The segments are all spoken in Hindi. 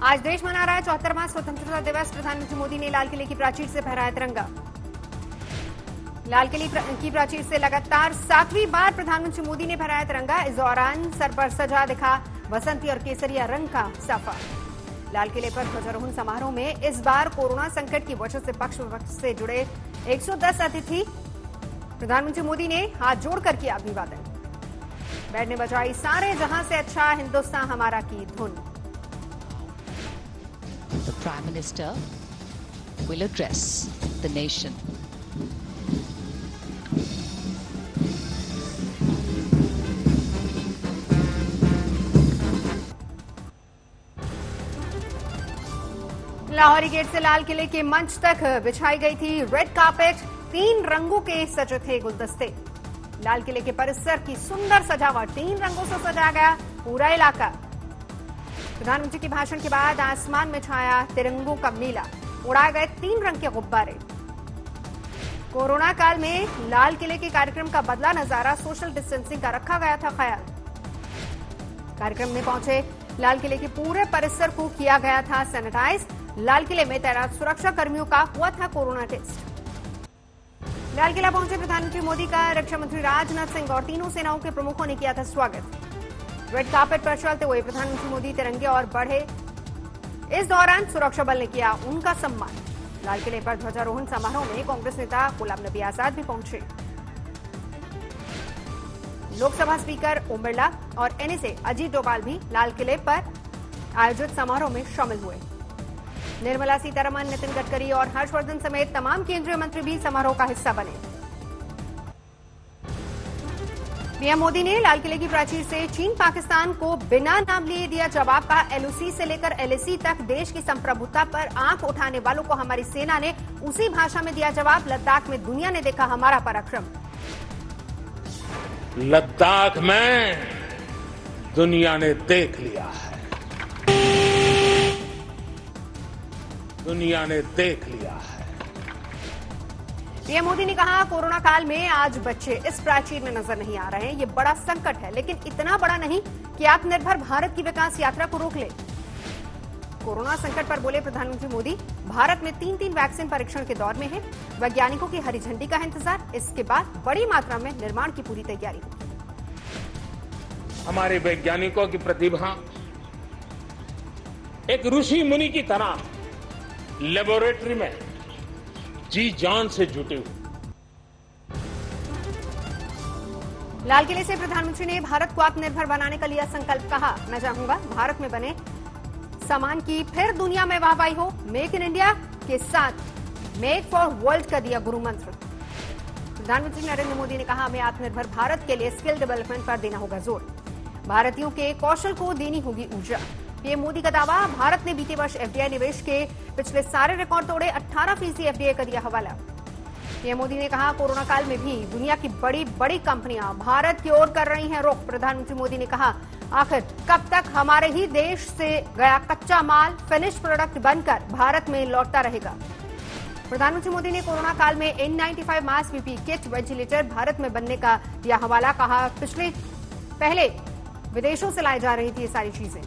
आज देश मना रहा है 74वां स्वतंत्रता दिवस। प्रधानमंत्री मोदी ने लाल किले की प्राचीर से फहराया तिरंगा। लाल किले की प्राचीर से लगातार 7वीं बार प्रधानमंत्री मोदी ने फहराया तिरंगा। इस दौरान सर पर सजा दिखा बसंती और केसरिया रंग का साफा। लाल किले पर ध्वजारोहण समारोह में इस बार कोरोना संकट की वजह से पक्ष विपक्ष से जुड़े 110 अतिथि। प्रधानमंत्री मोदी ने हाथ जोड़कर किया अभिवादन। बैंड ने बजाई सारे जहां से अच्छा हिंदुस्तान हमारा की धुन। The Prime Minister will address the nation. Lahori gate से लाल किले के मंच तक बिछाई गई थी रेड कार्पेट। 3 रंगों के सजे थे गुलदस्ते। लाल किले के परिसर की सुंदर सजावट 3 रंगों से सजाया गया पूरा इलाका। प्रधानमंत्री के भाषण के बाद आसमान में छाया तिरंगों का मेला। उड़ाए गए 3 रंग के गुब्बारे। कोरोना काल में लाल किले के कार्यक्रम का बदला नजारा। सोशल डिस्टेंसिंग का रखा गया था ख्याल। कार्यक्रम में पहुंचे लाल किले के पूरे परिसर को किया गया था सैनिटाइज। लाल किले में तैनात सुरक्षा कर्मियों का हुआ था कोरोना टेस्ट। लाल किला पहुंचे प्रधानमंत्री मोदी का रक्षा मंत्री राजनाथ सिंह और तीनों सेनाओं के प्रमुखों ने किया था स्वागत। रेड कार्पेट पर चलते हुए प्रधानमंत्री मोदी तिरंगे और बढ़े। इस दौरान सुरक्षा बल ने किया उनका सम्मान। लाल किले पर ध्वजारोहण समारोह में कांग्रेस नेता गुलाम नबी आजाद भी पहुंचे। लोकसभा स्पीकर ओम बिरला और एनएसए अजीत डोभाल भी लाल किले पर आयोजित समारोह में शामिल हुए। निर्मला सीतारमण, नितिन गडकरी और हर्षवर्धन समेत तमाम केंद्रीय मंत्री भी समारोह का हिस्सा बने। पीएम मोदी ने लाल किले की प्राचीर से चीन पाकिस्तान को बिना नाम लिए दिया जवाब। कहा एलओसी से लेकर एलएसी तक देश की संप्रभुता पर आंख उठाने वालों को हमारी सेना ने उसी भाषा में दिया जवाब। लद्दाख में दुनिया ने देखा हमारा पराक्रम। लद्दाख में दुनिया ने देख लिया है। दुनिया ने देख लिया है। पीएम मोदी ने कहा कोरोना काल में आज बच्चे इस प्राचीर में नजर नहीं आ रहे हैं। ये बड़ा संकट है, लेकिन इतना बड़ा नहीं कि आत्मनिर्भर भारत की विकास यात्रा को रोक ले। कोरोना संकट पर बोले प्रधानमंत्री मोदी, भारत में 3 वैक्सीन परीक्षण के दौर में है। वैज्ञानिकों की हरी झंडी का है इंतजार। इसके बाद बड़ी मात्रा में निर्माण की पूरी तैयारी होगी। हमारे वैज्ञानिकों की प्रतिभा एक ऋषि मुनि की तरह लेबोरेटरी में जी जान से जुटे हुए। लाल किले से प्रधानमंत्री ने भारत को आत्मनिर्भर बनाने का लिया संकल्प। कहा मैं चाहूंगा भारत में बने सामान की फिर दुनिया में वाहवाही हो। मेक इन इंडिया के साथ मेक फॉर वर्ल्ड का दिया गुरु मंत्र। प्रधानमंत्री नरेंद्र मोदी ने कहा हमें आत्मनिर्भर भारत के लिए स्किल डेवलपमेंट पर देना होगा जोर। भारतीयों के कौशल को देनी होगी ऊर्जा। पीएम मोदी का दावा, भारत ने बीते वर्ष एफडीआई निवेश के पिछले सारे रिकॉर्ड तोड़े। 18% एफडीआई का दिया हवाला। पीएम मोदी ने कहा कोरोना काल में भी दुनिया की बड़ी बड़ी कंपनियां भारत की ओर कर रही हैं रुख। प्रधानमंत्री मोदी ने कहा आखिर कब तक हमारे ही देश से गया कच्चा माल फिनिश प्रोडक्ट बनकर भारत में लौटता रहेगा। प्रधानमंत्री मोदी ने कोरोना काल में N95 mask, PPE kit, ventilator Bharat में बनने का दिया हवाला। कहा पहले विदेशों से लाई जा रही थी ये सारी चीजें।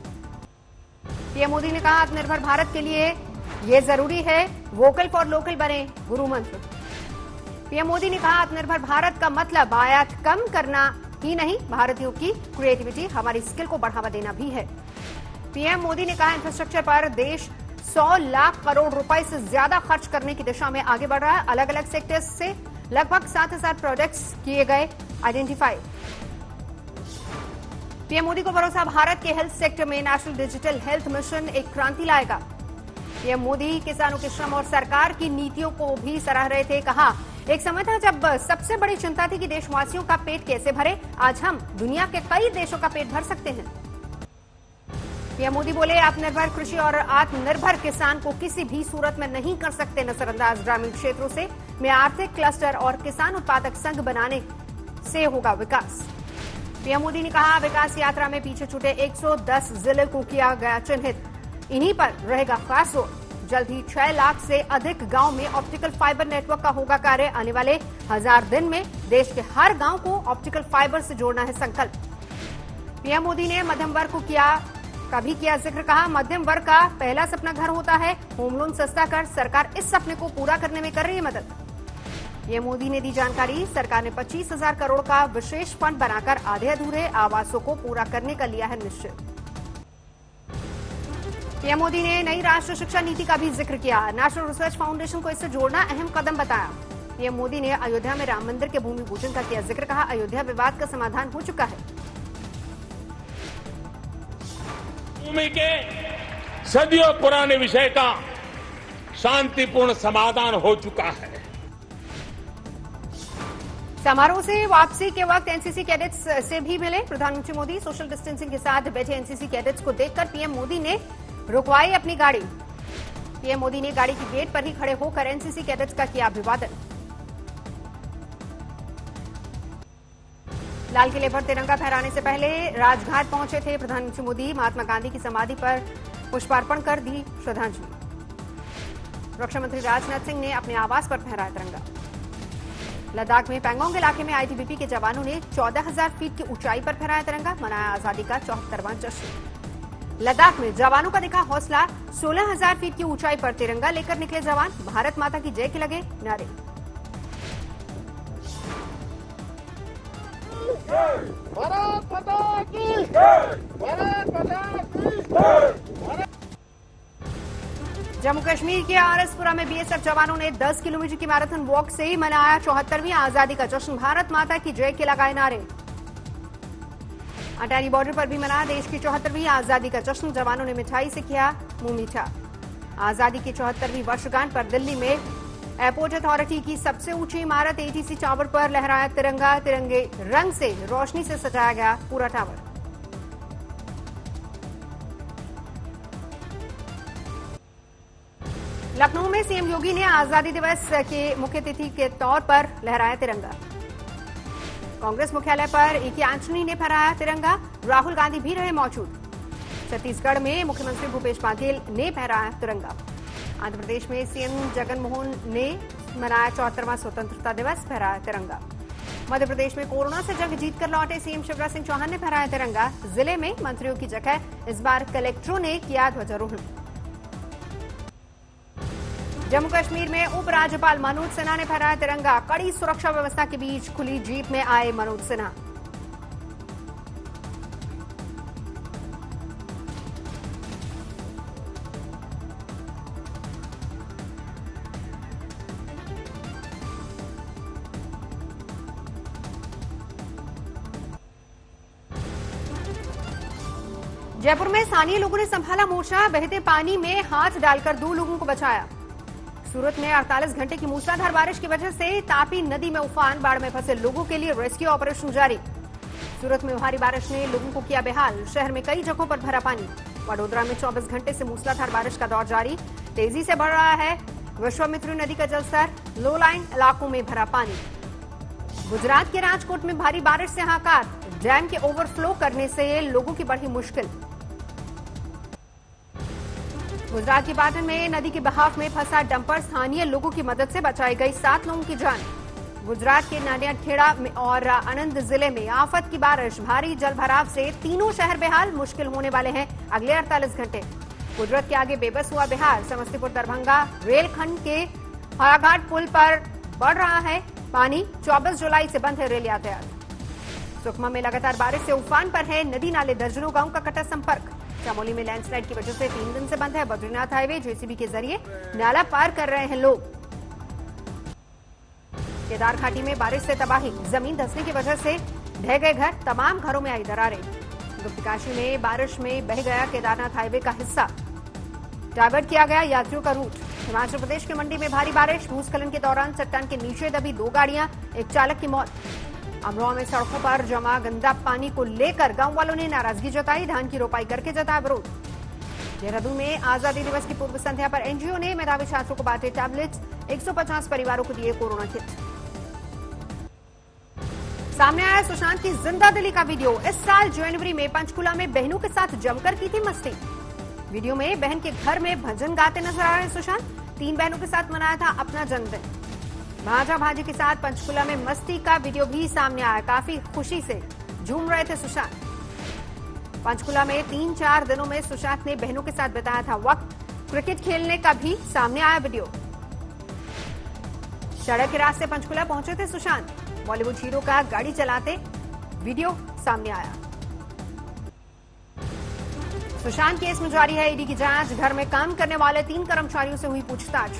पीएम मोदी ने कहा आत्मनिर्भर भारत के लिए ये जरूरी है वोकल फॉर लोकल बने गुरु मंत्र। पीएम मोदी ने कहा आत्मनिर्भर भारत का मतलब आयात कम करना ही नहीं, भारतीयों की क्रिएटिविटी, हमारी स्किल को बढ़ावा देना भी है। पीएम मोदी ने कहा इंफ्रास्ट्रक्चर पर देश 100 लाख करोड़ रुपए से ज्यादा खर्च करने की दिशा में आगे बढ़ रहा है। अलग अलग सेक्टर्स से लगभग 7,000 प्रोजेक्ट्स किए गए आइडेंटिफाई। पीएम मोदी को भरोसा भारत के हेल्थ सेक्टर में नेशनल डिजिटल हेल्थ मिशन एक क्रांति लाएगा। पीएम मोदी किसानों के श्रम और सरकार की नीतियों को भी सराह रहे थे। कहा एक समय था जब सबसे बड़ी चिंता थी कि देशवासियों का पेट कैसे भरे। आज हम दुनिया के कई देशों का पेट भर सकते हैं। पीएम मोदी बोले आत्मनिर्भर कृषि और आत्मनिर्भर किसान को किसी भी सूरत में नहीं कर सकते नजरअंदाज। ग्रामीण क्षेत्रों से में आर्थिक क्लस्टर और किसान उत्पादक संघ बनाने से होगा विकास। पीएम मोदी ने कहा विकास यात्रा में पीछे छूटे 110 जिले को किया गया चिन्हित। इन्हीं पर रहेगा खास जोर। जल्द ही 6 लाख से अधिक गांव में ऑप्टिकल फाइबर नेटवर्क का होगा कार्य। आने वाले 1000 दिन में देश के हर गांव को ऑप्टिकल फाइबर से जोड़ना है संकल्प। पीएम मोदी ने मध्यम वर्ग को किया का भी किया जिक्र। कहा मध्यम वर्ग का पहला सपना घर होता है, होम लोन सस्ता कर सरकार इस सपने को पूरा करने में कर रही है मदद। ये मोदी ने दी जानकारी। सरकार ने 25,000 करोड़ का विशेष फंड बनाकर आधे अधूरे आवासों को पूरा करने का लिया है निश्चय। पीएम मोदी ने नई राष्ट्रीय शिक्षा नीति का भी जिक्र किया। नेशनल रिसर्च फाउंडेशन को इससे जोड़ना अहम कदम बताया। पीएम मोदी ने अयोध्या में राम मंदिर के भूमि पूजन का किया जिक्र। कहा अयोध्या विवाद का समाधान हो चुका है। भूमि के सदियों पुराने विषय का शांतिपूर्ण समाधान हो चुका है। समारोह से वापसी के वक्त एनसीसी कैडेट्स से भी मिले प्रधानमंत्री मोदी। सोशल डिस्टेंसिंग के साथ बैठे एनसीसी कैडेट्स को देखकर पीएम मोदी ने रुकवाई अपनी गाड़ी। पीएम मोदी ने गाड़ी के गेट पर ही खड़े होकर एनसीसी कैडेट्स का किया अभिवादन। लाल किले पर तिरंगा फहराने से पहले राजघाट पहुंचे थे प्रधानमंत्री मोदी। महात्मा गांधी की समाधि पर पुष्पार्पण कर दी श्रद्धांजलि। रक्षा मंत्री राजनाथ सिंह ने अपने आवास पर फहराया तिरंगा। लद्दाख में पैंगोंग इलाके में आईटीबीपी के जवानों ने 14,000 फीट की ऊंचाई पर फहराया तिरंगा। मनाया आजादी का 74वां जश्न। लद्दाख में जवानों का दिखा हौसला। 16,000 फीट की ऊंचाई पर तिरंगा लेकर निकले जवान। भारत माता की जय के लगे नारे। भारत माता की जय! भारत माता की जय! जम्मू कश्मीर के आरएसपुरा में बीएसएफ जवानों ने 10 किलोमीटर की मैराथन वॉक से मनाया 74वीं आजादी का जश्न। भारत माता की जय के लगाए नारे। अटारी बॉर्डर पर भी मनाया देश की 74वीं आजादी का जश्न। जवानों ने मिठाई से किया मुंह मीठा। आजादी की 74वीं वर्षगांठ पर दिल्ली में एयरपोर्ट अथॉरिटी की सबसे ऊंची इमारत एटीसी टावर पर लहराया तिरंगा। तिरंगे रंग से रोशनी से सजाया गया पूरा टावर। लखनऊ में सीएम योगी ने आजादी दिवस के मुख्य अतिथि के तौर पर लहराया तिरंगा। कांग्रेस मुख्यालय पर एके एंटनी ने फहराया तिरंगा। राहुल गांधी भी रहे मौजूद। छत्तीसगढ़ में मुख्यमंत्री भूपेश बघेल ने फहराया तिरंगा। आंध्र प्रदेश में सीएम जगन मोहन ने मनाया 74वां स्वतंत्रता दिवस, फहराया तिरंगा। मध्य प्रदेश में कोरोना से जंग जीतकर लौटे सीएम शिवराज सिंह चौहान ने फहराया तिरंगा। जिले में मंत्रियों की जगह इस बार कलेक्टरों ने किया ध्वजारोहण। जम्मू कश्मीर में उपराज्यपाल मनोज सिन्हा ने फहराया तिरंगा। कड़ी सुरक्षा व्यवस्था के बीच खुली जीप में आए मनोज सिन्हा। जयपुर में स्थानीय लोगों ने संभाला मोर्चा। बहते पानी में हाथ डालकर 2 लोगों को बचाया। सूरत में 48 घंटे की मूसलाधार बारिश की वजह से तापी नदी में उफान। बाढ़ में फंसे लोगों के लिए रेस्क्यू ऑपरेशन जारी। सूरत में भारी बारिश ने लोगों को किया बेहाल। शहर में कई जगहों पर भरा पानी। वडोदरा में 24 घंटे से मूसलाधार बारिश का दौर जारी। तेजी से बढ़ रहा है विश्वामित्री नदी का जलस्तर। लो लाइन इलाकों में भरा पानी। गुजरात के राजकोट में भारी बारिश से हाहाकार। डैम के ओवरफ्लो करने से लोगों की बढ़ी मुश्किल। गुजरात के पाटन में नदी के बहाव में फंसा डंपर। स्थानीय लोगों की मदद से बचाई गई 7 लोगों की जान। गुजरात के नांदेड़ में और आनंद जिले में आफत की बारिश। भारी जलभराव से तीनों शहर बेहाल। मुश्किल होने वाले हैं अगले 48 घंटे। कुदरत के आगे बेबस हुआ बिहार। समस्तीपुर दरभंगा रेलखंड के हराघाट पुल पर बढ़ रहा है पानी। 24 जुलाई से बंद है रेल यातायात। सुकमा में लगातार बारिश से उफान पर है नदी नाले। दर्जनों गांव का कटा संपर्क। चमोली में लैंडस्लाइड की वजह से 3 दिन से बंद है बद्रीनाथ हाईवे। जेसीबी के जरिए नाला पार कर रहे हैं लोग। केदार घाटी में बारिश से तबाही। जमीन धंसने की वजह से ढह गए घर। तमाम घरों में आई दरारें। गुप्तकाशी में बारिश में बह गया केदारनाथ हाईवे का हिस्सा। डाइवर्ट किया गया यात्रियों का रूट। हिमाचल प्रदेश के मंडी में भारी बारिश। भूस्खलन के दौरान चट्टान के नीचे दबी 2 गाड़ियां, एक चालक की मौत। अमरोहा में सड़कों पर जमा गंदा पानी को लेकर गांव वालों ने नाराजगी जताई। धान की रोपाई करके जताया विरोध। देहरादून में आजादी दिवस की पूर्व संध्या पर एनजीओ ने मेधावी छात्रों को बांटे टैबलेट्स। 150 परिवारों को दिए कोरोना किट। सामने आया सुशांत की जिंदादिली का वीडियो। इस साल जनवरी में पंचकुला में बहनों के साथ जमकर की थी मस्ती। वीडियो में बहन के घर में भजन गाते नजर आ रहे सुशांत। 3 बहनों के साथ मनाया था अपना जन्मदिन। भाजा भाजी के साथ पंचकुला में मस्ती का वीडियो भी सामने आया। काफी खुशी से झूम रहे थे सुशांत। पंचकुला में 3-4 दिनों में सुशांत ने बहनों के साथ बिताया था वक्त। क्रिकेट खेलने का भी सामने आया वीडियो। सड़क के रास्ते पंचकुला पहुंचे थे सुशांत। बॉलीवुड हीरो का गाड़ी चलाते वीडियो सामने आया। सुशांत केस में जारी है ईडी की जांच। घर में काम करने वाले 3 कर्मचारियों से हुई पूछताछ।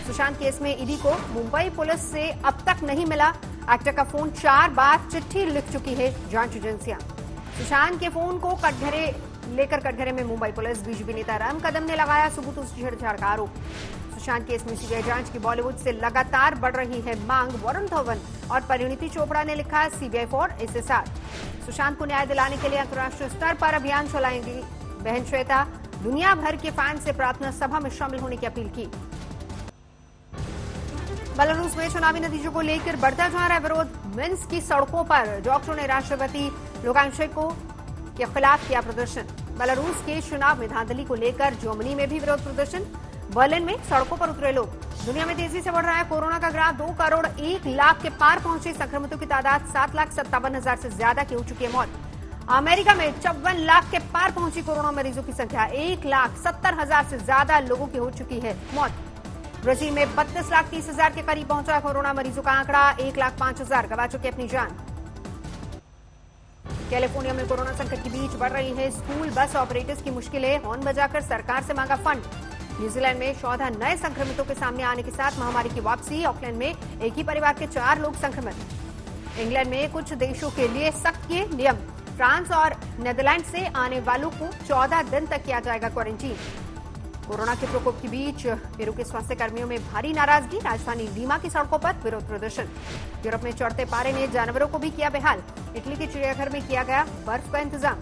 सुशांत केस में ईडी को मुंबई पुलिस से अब तक नहीं मिला। एक्टर का फोन 4 बार चिट्ठी लिख चुकी है जांच एजेंसियां। सुशांत के फोन को कटघरे में मुंबई पुलिस। बीजेपी नेता राम कदम ने लगाया सबूतों से छेड़छाड़ का आरोप। सुशांत केस में सीबीआई जांच की बॉलीवुड से लगातार बढ़ रही है मांग। वरुण धवन और परिणीति चोपड़ा ने लिखा सीबीआई फॉर एसएसआर। सुशांत को न्याय दिलाने के लिए अंतर्राष्ट्रीय स्तर पर अभियान चलाएंगी बहन श्वेता। दुनिया भर के फैन से प्रार्थना सभा में शामिल होने की अपील की। बेलारूस में चुनावी नतीजों को लेकर बढ़ता जा रहा है विरोध। मिन्स्क की सड़कों पर डॉक्टरों ने राष्ट्रपति लुकाशेंको के खिलाफ किया प्रदर्शन। बेलारूस के चुनाव में धांधली को लेकर जर्मनी में भी विरोध प्रदर्शन। बर्लिन में सड़कों पर उतरे लोग। दुनिया में तेजी से बढ़ रहा है कोरोना का ग्राफ। 2 करोड़ 1 लाख के पार पहुंची। संक्रमितों की तादाद 7,57,000 से ज्यादा की हो चुकी है मौत। अमेरिका में 54 लाख के पार पहुंची कोरोना मरीजों की संख्या। 1,70,000 से ज्यादा लोगों की हो चुकी है मौत। ब्राजील में 32,30,000 के करीब पहुंचा कोरोना मरीजों का आंकड़ा। 1,05,000 गवा चुके अपनी जान। कैलिफोर्निया में कोरोना संकट के बीच बढ़ रही है स्कूल बस ऑपरेटर्स की मुश्किलें। हॉर्न बजाकर सरकार से मांगा फंड। न्यूजीलैंड में 14 नए संक्रमितों के सामने आने के साथ महामारी की वापसी। ऑकलैंड में एक ही परिवार के 4 लोग संक्रमित। इंग्लैंड में कुछ देशों के लिए सख्त किए नियम। फ्रांस और नीदरलैंड से आने वालों को 14 दिन तक किया जाएगा क्वारंटीन। कोरोना के प्रकोप के बीच पेरू के स्वास्थ्य कर्मियों में भारी नाराजगी। राजधानी लीमा की सड़कों पर विरोध प्रदर्शन। यूरोप में चढ़ते पारे ने जानवरों को भी किया बेहाल। इटली के चिड़ियाघर में किया गया बर्फ का इंतजाम।